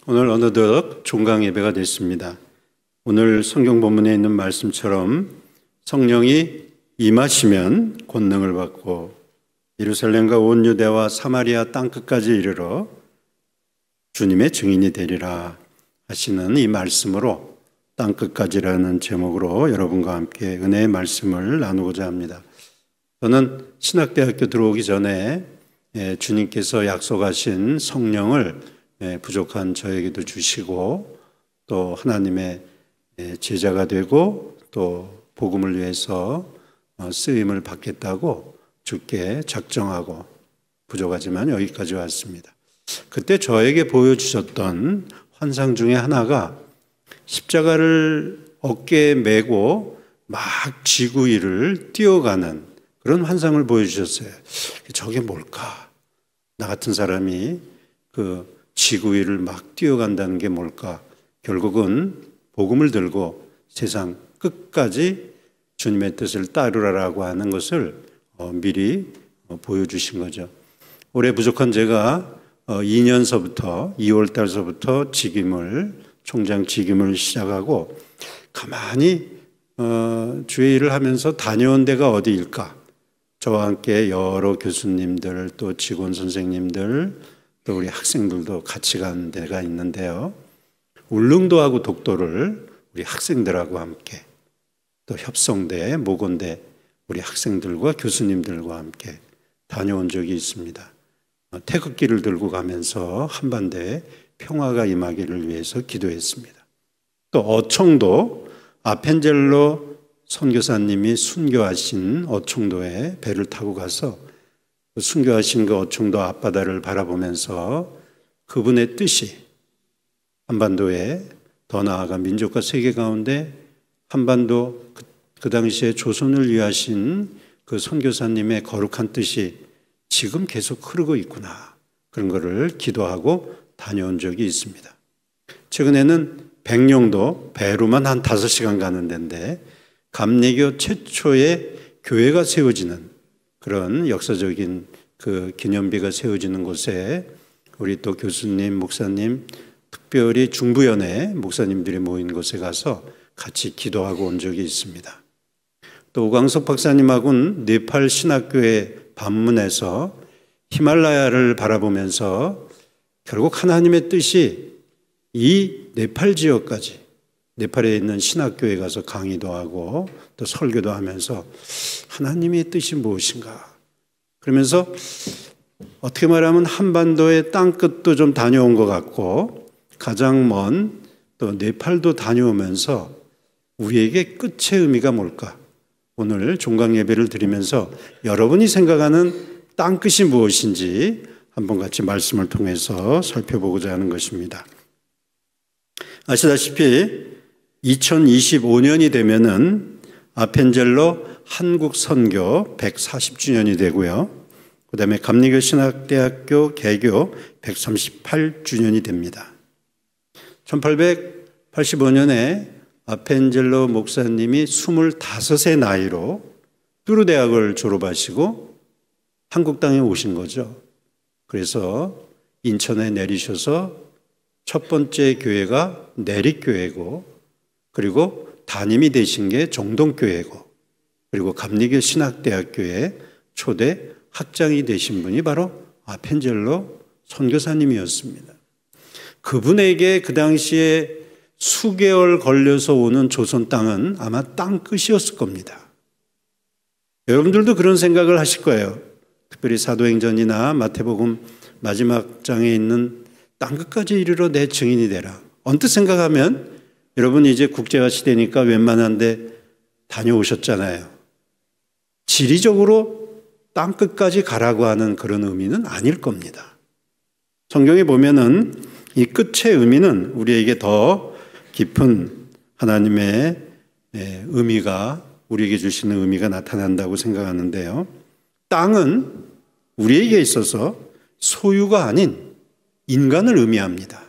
오늘 어느덧 종강 예배가 됐습니다. 오늘 성경 본문에 있는 말씀처럼 성령이 임하시면 권능을 받고 예루살렘과 온 유대와 사마리아 땅끝까지 이르러 주님의 증인이 되리라 하시는 이 말씀으로 땅끝까지라는 제목으로 여러분과 함께 은혜의 말씀을 나누고자 합니다. 저는 신학대학교 들어오기 전에 주님께서 약속하신 성령을 부족한 저에게도 주시고 또 하나님의 제자가 되고 또 복음을 위해서 쓰임을 받겠다고 주께 작정하고 부족하지만 여기까지 왔습니다. 그때 저에게 보여주셨던 환상 중에 하나가 십자가를 어깨에 메고 막 지구 위를 뛰어가는 그런 환상을 보여주셨어요. 저게 뭘까? 나 같은 사람이 그 지구 위를 막 뛰어간다는 게 뭘까? 결국은 복음을 들고 세상 끝까지 주님의 뜻을 따르라라고 하는 것을 미리 보여주신 거죠. 올해 부족한 제가 2년서부터 2월 달서부터 총장 직임을 시작하고 가만히 주의 일을 하면서 다녀온 데가 어디일까? 저와 함께 여러 교수님들 또 직원 선생님들 또 우리 학생들도 같이 간 데가 있는데요. 울릉도하고 독도를 우리 학생들하고 함께 또 협성대, 모건대 우리 학생들과 교수님들과 함께 다녀온 적이 있습니다. 태극기를 들고 가면서 한반도에 평화가 임하기를 위해서 기도했습니다. 또 어청도 아펜젤로 선교사님이 순교하신 어청도에 배를 타고 가서 순교하신 그 어청도 앞바다를 바라보면서 그분의 뜻이 한반도에 더 나아가 민족과 세계 가운데 한반도 그 당시에 조선을 위하신 그 선교사님의 거룩한 뜻이 지금 계속 흐르고 있구나. 그런 거를 기도하고 다녀온 적이 있습니다. 최근에는 백령도 배로만 한 5시간 가는 데인데 감리교 최초의 교회가 세워지는 그런 역사적인 그 기념비가 세워지는 곳에 우리 또 교수님, 목사님, 특별히 중부연회 목사님들이 모인 곳에 가서 같이 기도하고 온 적이 있습니다. 또 오광석 박사님하고는 네팔 신학교에 방문해서 히말라야를 바라보면서 결국 하나님의 뜻이 이 네팔 지역까지 네팔에 있는 신학교에 가서 강의도 하고 또 설교도 하면서 하나님의 뜻이 무엇인가 그러면서 어떻게 말하면 한반도의 땅끝도 좀 다녀온 것 같고 가장 먼 또 네팔도 다녀오면서 우리에게 끝의 의미가 뭘까? 오늘 종강 예배를 드리면서 여러분이 생각하는 땅끝이 무엇인지 한번 같이 말씀을 통해서 살펴보고자 하는 것입니다. 아시다시피 2025년이 되면은 아펜젤로 한국 선교 140주년이 되고요. 그 다음에 감리교 신학대학교 개교 138주년이 됩니다. 1885년에 아펜젤로 목사님이 25세 나이로 뚜르 대학을 졸업하시고 한국 땅에 오신 거죠. 그래서 인천에 내리셔서 첫 번째 교회가 내릭교회고 그리고 담임이 되신 게 정동교회고 그리고 감리교 신학대학교의 초대 학장이 되신 분이 바로 아펜젤로 선교사님이었습니다. 그분에게 그 당시에 수개월 걸려서 오는 조선 땅은 아마 땅끝이었을 겁니다. 여러분들도 그런 생각을 하실 거예요. 특별히 사도행전이나 마태복음 마지막 장에 있는 땅끝까지 이르러 내 증인이 되라. 언뜻 생각하면 여러분 이제 국제화 시대니까 웬만한데 다녀오셨잖아요. 지리적으로 땅끝까지 가라고 하는 그런 의미는 아닐 겁니다. 성경에 보면은 이 끝의 의미는 우리에게 더 깊은 하나님의 의미가 우리에게 주시는 의미가 나타난다고 생각하는데요. 땅은 우리에게 있어서 소유가 아닌 인간을 의미합니다.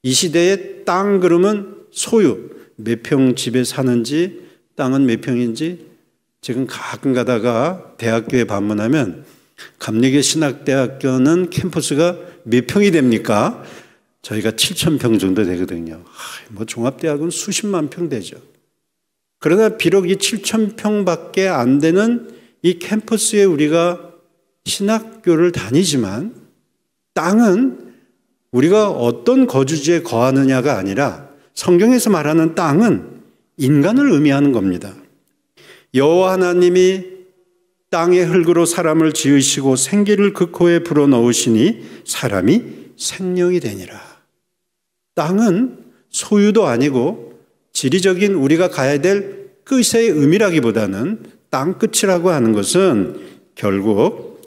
이 시대의 땅 그러면 소유, 몇 평 집에 사는지 땅은 몇 평인지 지금 가끔 가다가 대학교에 방문하면 감리교 신학대학교는 캠퍼스가 몇 평이 됩니까? 저희가 7,000평 정도 되거든요. 뭐 종합대학은 수십만 평 되죠. 그러나 비록 이 7,000평밖에 안 되는 이 캠퍼스에 우리가 신학교를 다니지만 땅은 우리가 어떤 거주지에 거하느냐가 아니라 성경에서 말하는 땅은 인간을 의미하는 겁니다. 여호와 하나님이 땅의 흙으로 사람을 지으시고 생기를 그 코에 불어넣으시니 사람이 생명이 되니라. 땅은 소유도 아니고 지리적인 우리가 가야 될 끝의 의미라기보다는 땅 끝이라고 하는 것은 결국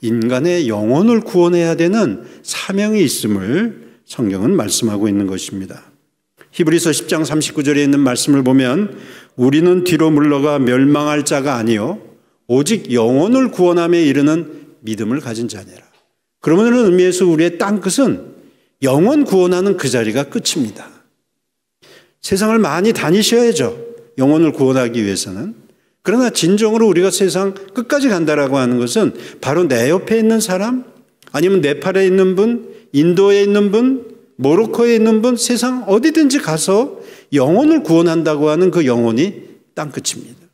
인간의 영혼을 구원해야 되는 사명이 있음을 성경은 말씀하고 있는 것입니다. 히브리서 10장 39절에 있는 말씀을 보면 우리는 뒤로 물러가 멸망할 자가 아니요 오직 영혼을 구원함에 이르는 믿음을 가진 자니라. 그러면 이런 의미에서 우리의 땅끝은 영혼 구원하는 그 자리가 끝입니다. 세상을 많이 다니셔야죠. 영혼을 구원하기 위해서는. 그러나 진정으로 우리가 세상 끝까지 간다라고 하는 것은 바로 내 옆에 있는 사람, 아니면 네팔에 있는 분, 인도에 있는 분, 모로코에 있는 분, 세상 어디든지 가서 영혼을 구원한다고 하는 그 영혼이 땅끝입니다.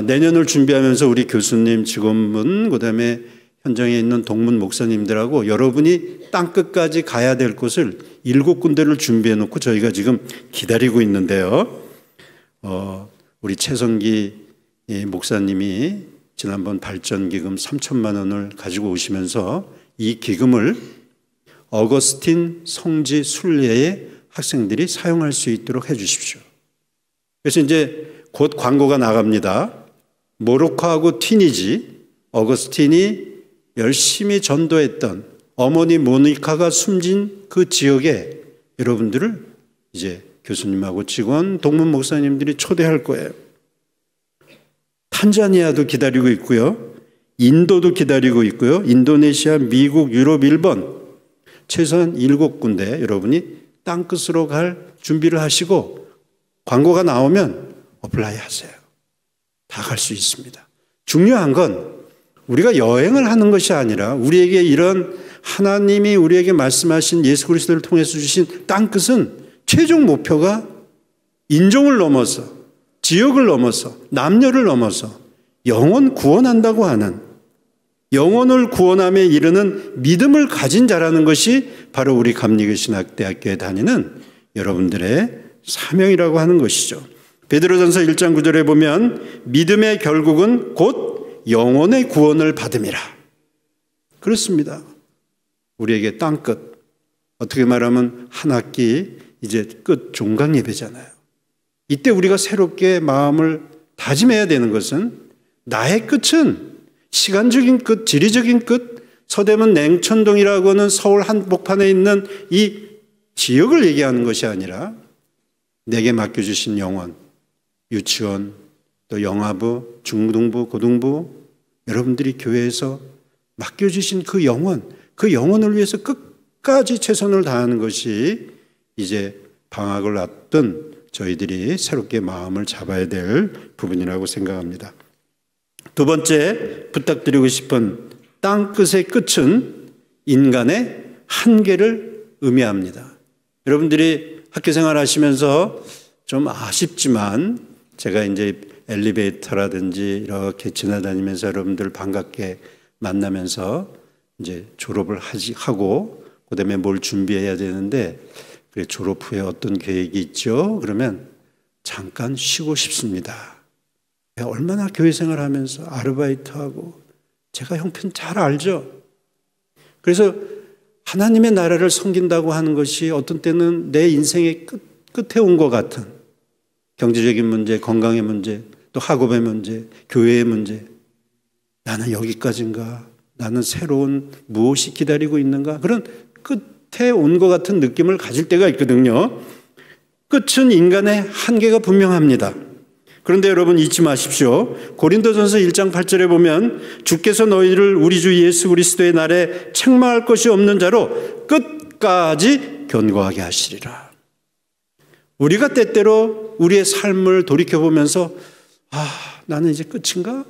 내년을 준비하면서 우리 교수님, 직원분, 그다음에 현장에 있는 동문 목사님들하고 여러분이 땅끝까지 가야 될 곳을 7군데를 준비해 놓고 저희가 지금 기다리고 있는데요. 우리 최성기 목사님이 지난번 발전기금 3천만 원을 가지고 오시면서 이 기금을 어거스틴 성지 순례의 학생들이 사용할 수 있도록 해 주십시오. 그래서 이제 곧 광고가 나갑니다. 모로코하고 튀니지, 어거스틴이 열심히 전도했던 어머니 모니카가 숨진 그 지역에 여러분들을 이제 교수님하고 직원, 동문 목사님들이 초대할 거예요. 탄자니아도 기다리고 있고요. 인도도 기다리고 있고요. 인도네시아, 미국, 유럽, 일본 최소한 7군데 여러분이 땅끝으로 갈 준비를 하시고 광고가 나오면 어플라이 하세요. 다 갈 수 있습니다. 중요한 건 우리가 여행을 하는 것이 아니라 우리에게 이런 하나님이 우리에게 말씀하신 예수 그리스도를 통해서 주신 땅끝은 최종 목표가 인종을 넘어서 지역을 넘어서 남녀를 넘어서 영혼 구원한다고 하는 영혼을 구원함에 이르는 믿음을 가진 자라는 것이 바로 우리 감리교신학대학교에 다니는 여러분들의 사명이라고 하는 것이죠. 베드로전서 1장 9절에 보면 믿음의 결국은 곧 영혼의 구원을 받음이라. 그렇습니다. 우리에게 땅끝, 어떻게 말하면 한 학기 이제 끝 종강 예배잖아요. 이때 우리가 새롭게 마음을 다짐해야 되는 것은 나의 끝은 시간적인 끝, 지리적인 끝, 서대문 냉천동이라고 하는 서울 한복판에 있는 이 지역을 얘기하는 것이 아니라 내게 맡겨주신 영혼, 유치원, 또 영아부, 중등부, 고등부, 여러분들이 교회에서 맡겨주신 그 영혼을 위해서 끝까지 최선을 다하는 것이 이제 방학을 앞둔 저희들이 새롭게 마음을 잡아야 될 부분이라고 생각합니다. 두 번째 부탁드리고 싶은 땅끝의 끝은 인간의 한계를 의미합니다. 여러분들이 학교생활 하시면서 좀 아쉽지만 제가 이제 엘리베이터라든지 이렇게 지나다니면서 여러분들 반갑게 만나면서 이제 졸업을 하고 그다음에 뭘 준비해야 되는데 그래 졸업 후에 어떤 계획이 있죠? 그러면 잠깐 쉬고 싶습니다. 얼마나 교회 생활하면서 아르바이트하고 제가 형편 잘 알죠. 그래서 하나님의 나라를 섬긴다고 하는 것이 어떤 때는 내 인생의 끝에 온 것 같은 경제적인 문제, 건강의 문제, 또 학업의 문제, 교회의 문제. 나는 여기까지인가? 나는 새로운 무엇이 기다리고 있는가? 그런 끝에 온 것 같은 느낌을 가질 때가 있거든요. 끝은 인간의 한계가 분명합니다. 그런데 여러분 잊지 마십시오. 고린도전서 1장 8절에 보면 주께서 너희를 우리 주 예수 그리스도의 날에 책망할 것이 없는 자로 끝까지 견고하게 하시리라. 우리가 때때로 우리의 삶을 돌이켜보면서 나는 이제 끝인가?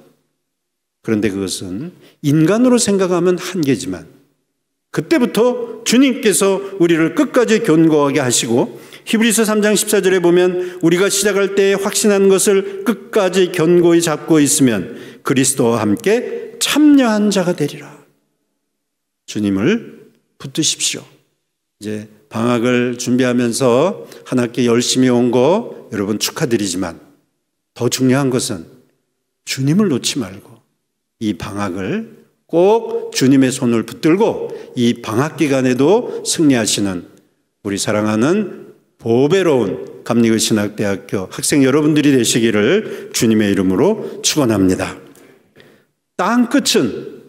그런데 그것은 인간으로 생각하면 한계지만 그때부터 주님께서 우리를 끝까지 견고하게 하시고, 히브리서 3장 14절에 보면 우리가 시작할 때 확신한 것을 끝까지 견고히 잡고 있으면 그리스도와 함께 참여한 자가 되리라. 주님을 붙드십시오. 이제 방학을 준비하면서 한 학기 열심히 온 거 여러분 축하드리지만, 더 중요한 것은 주님을 놓지 말고 이 방학을 꼭 주님의 손을 붙들고 이 방학 기간에도 승리하시는 우리 사랑하는 보배로운 감리교신학대학교 학생 여러분들이 되시기를 주님의 이름으로 축원합니다. 땅 끝은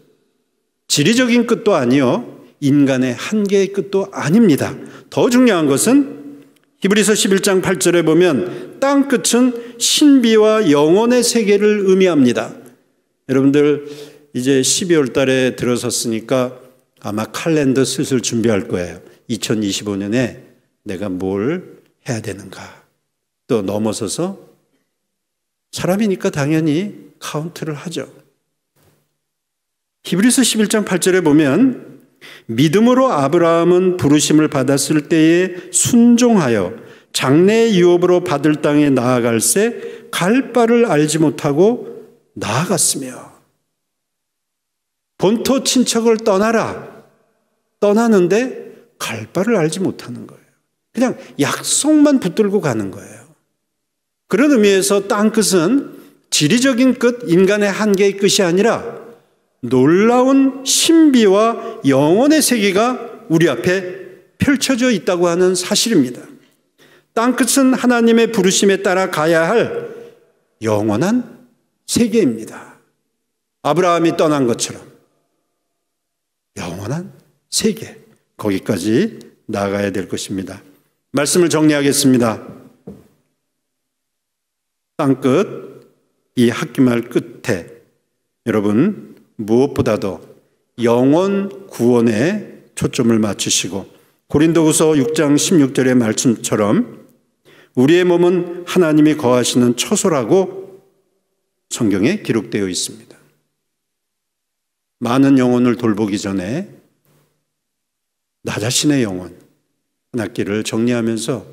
지리적인 끝도 아니요, 인간의 한계의 끝도 아닙니다. 더 중요한 것은 히브리서 11장 8절에 보면 땅 끝은 신비와 영혼의 세계를 의미합니다. 여러분들 이제 12월 달에 들어섰으니까 아마 칼렌더 슬슬 준비할 거예요. 2025년에 내가 뭘 해야 되는가. 또 넘어서서 사람이니까 당연히 카운트를 하죠. 히브리서 11장 8절에 보면 믿음으로 아브라함은 부르심을 받았을 때에 순종하여 장래의 유업으로 받을 땅에 나아갈새 갈 바를 알지 못하고 나아갔으며, 본토 친척을 떠나라. 떠나는데 갈 바를 알지 못하는 거예요. 그냥 약속만 붙들고 가는 거예요. 그런 의미에서 땅끝은 지리적인 끝, 인간의 한계의 끝이 아니라 놀라운 신비와 영혼의 세계가 우리 앞에 펼쳐져 있다고 하는 사실입니다. 땅끝은 하나님의 부르심에 따라 가야 할 영원한 세계입니다. 아브라함이 떠난 것처럼 영원한 세계, 거기까지 나아가야 될 것입니다. 말씀을 정리하겠습니다. 땅끝, 이 학기말 끝에 여러분 무엇보다도 영혼 구원에 초점을 맞추시고, 고린도후서 6장 16절의 말씀처럼 우리의 몸은 하나님이 거하시는 처소라고 성경에 기록되어 있습니다. 많은 영혼을 돌보기 전에 나 자신의 영혼 한 학기를 정리하면서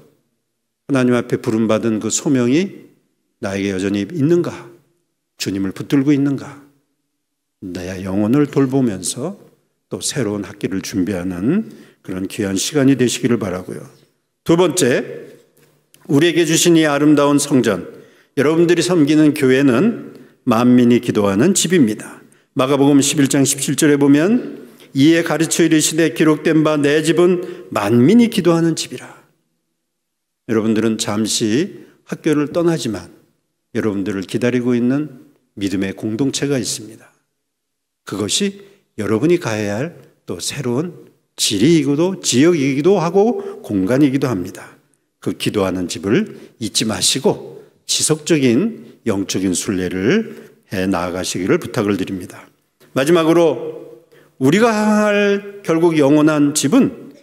하나님 앞에 부름받은 그 소명이 나에게 여전히 있는가? 주님을 붙들고 있는가? 내 영혼을 돌보면서 또 새로운 학기를 준비하는 그런 귀한 시간이 되시기를 바라고요. 두 번째, 우리에게 주신 이 아름다운 성전, 여러분들이 섬기는 교회는 만민이 기도하는 집입니다. 마가복음 11장 17절에 보면 이에 가르쳐 이르시되 기록된 바 내 집은 만민이 기도하는 집이라. 여러분들은 잠시 학교를 떠나지만 여러분들을 기다리고 있는 믿음의 공동체가 있습니다. 그것이 여러분이 가야 할 또 새로운 지리이기도 지역이기도 하고 공간이기도 합니다. 그 기도하는 집을 잊지 마시고 지속적인 영적인 순례를 해 나아가시기를 부탁을 드립니다. 마지막으로 우리가 향할 결국 영원한 집은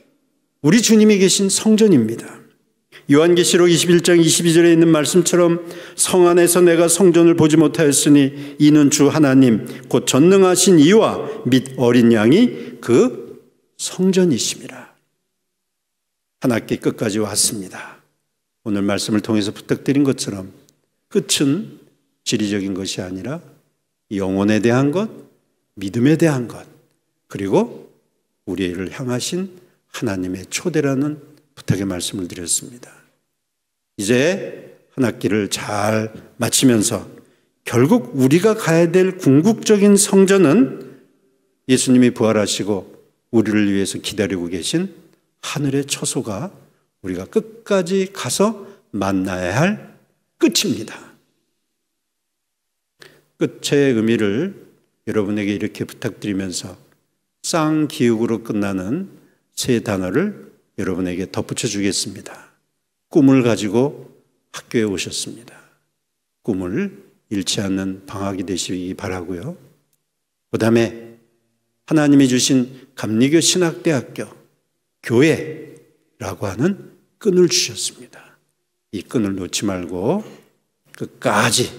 우리 주님이 계신 성전입니다. 요한계시록 21장 22절에 있는 말씀처럼 성 안에서 내가 성전을 보지 못하였으니 이는 주 하나님 곧 전능하신 이와 및 어린 양이 그 성전이심이라. 한 학기 끝까지 왔습니다. 오늘 말씀을 통해서 부탁드린 것처럼 끝은 지리적인 것이 아니라 영혼에 대한 것, 믿음에 대한 것, 그리고 우리를 향하신 하나님의 초대라는 부탁의 말씀을 드렸습니다. 이제 한 학기를 잘 마치면서 결국 우리가 가야 될 궁극적인 성전은 예수님이 부활하시고 우리를 위해서 기다리고 계신 하늘의 처소가 우리가 끝까지 가서 만나야 할 끝입니다. 끝의 의미를 여러분에게 이렇게 부탁드리면서 쌍기역으로 끝나는 세 단어를 여러분에게 덧붙여 주겠습니다. 꿈을 가지고 학교에 오셨습니다. 꿈을 잃지 않는 방학이 되시기 바라고요. 그 다음에 하나님이 주신 감리교 신학대학교 교회라고 하는 끈을 주셨습니다. 이 끈을 놓지 말고 끝까지,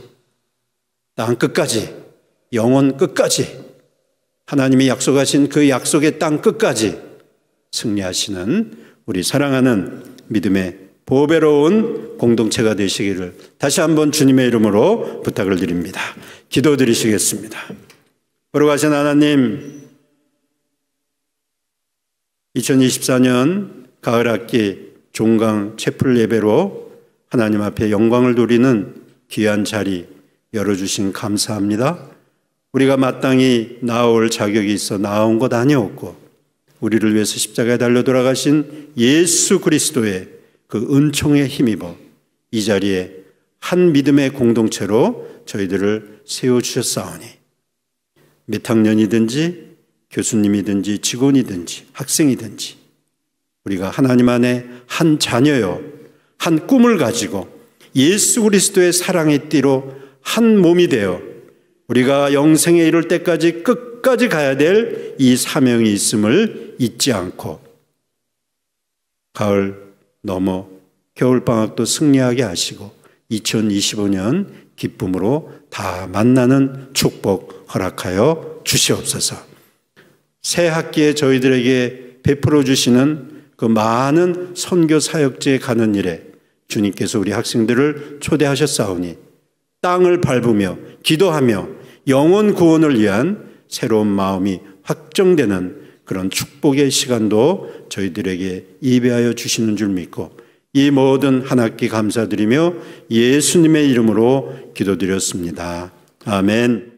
땅 끝까지, 영혼 끝까지 하나님이 약속하신 그 약속의 땅 끝까지 승리하시는 우리 사랑하는 믿음의 보배로운 공동체가 되시기를 다시 한번 주님의 이름으로 부탁을 드립니다. 기도드리시겠습니다. 거룩하신 하나님, 2024년 가을 학기 종강 채플 예배로 하나님 앞에 영광을 돌리는 귀한 자리 열어주신 감사합니다. 우리가 마땅히 나아올 자격이 있어 나아온 것 아니었고 우리를 위해서 십자가에 달려 돌아가신 예수 그리스도의 그 은총에 힘입어 이 자리에 한 믿음의 공동체로 저희들을 세워주셨사오니 몇 학년이든지 교수님이든지 직원이든지 학생이든지 우리가 하나님 안에 한 자녀요 한 꿈을 가지고 예수 그리스도의 사랑의 띠로 한 몸이 되어 우리가 영생에 이를 때까지 끝까지 가야 될 이 사명이 있음을 잊지 않고 가을 넘어 겨울방학도 승리하게 하시고 2025년 기쁨으로 다 만나는 축복 허락하여 주시옵소서. 새 학기에 저희들에게 베풀어 주시는 그 많은 선교 사역지에 가는 일에 주님께서 우리 학생들을 초대하셨사오니 땅을 밟으며 기도하며 영혼 구원을 위한 새로운 마음이 확정되는 그런 축복의 시간도 저희들에게 예배하여 주시는 줄 믿고 이 모든 한 학기 감사드리며 예수님의 이름으로 기도드렸습니다. 아멘.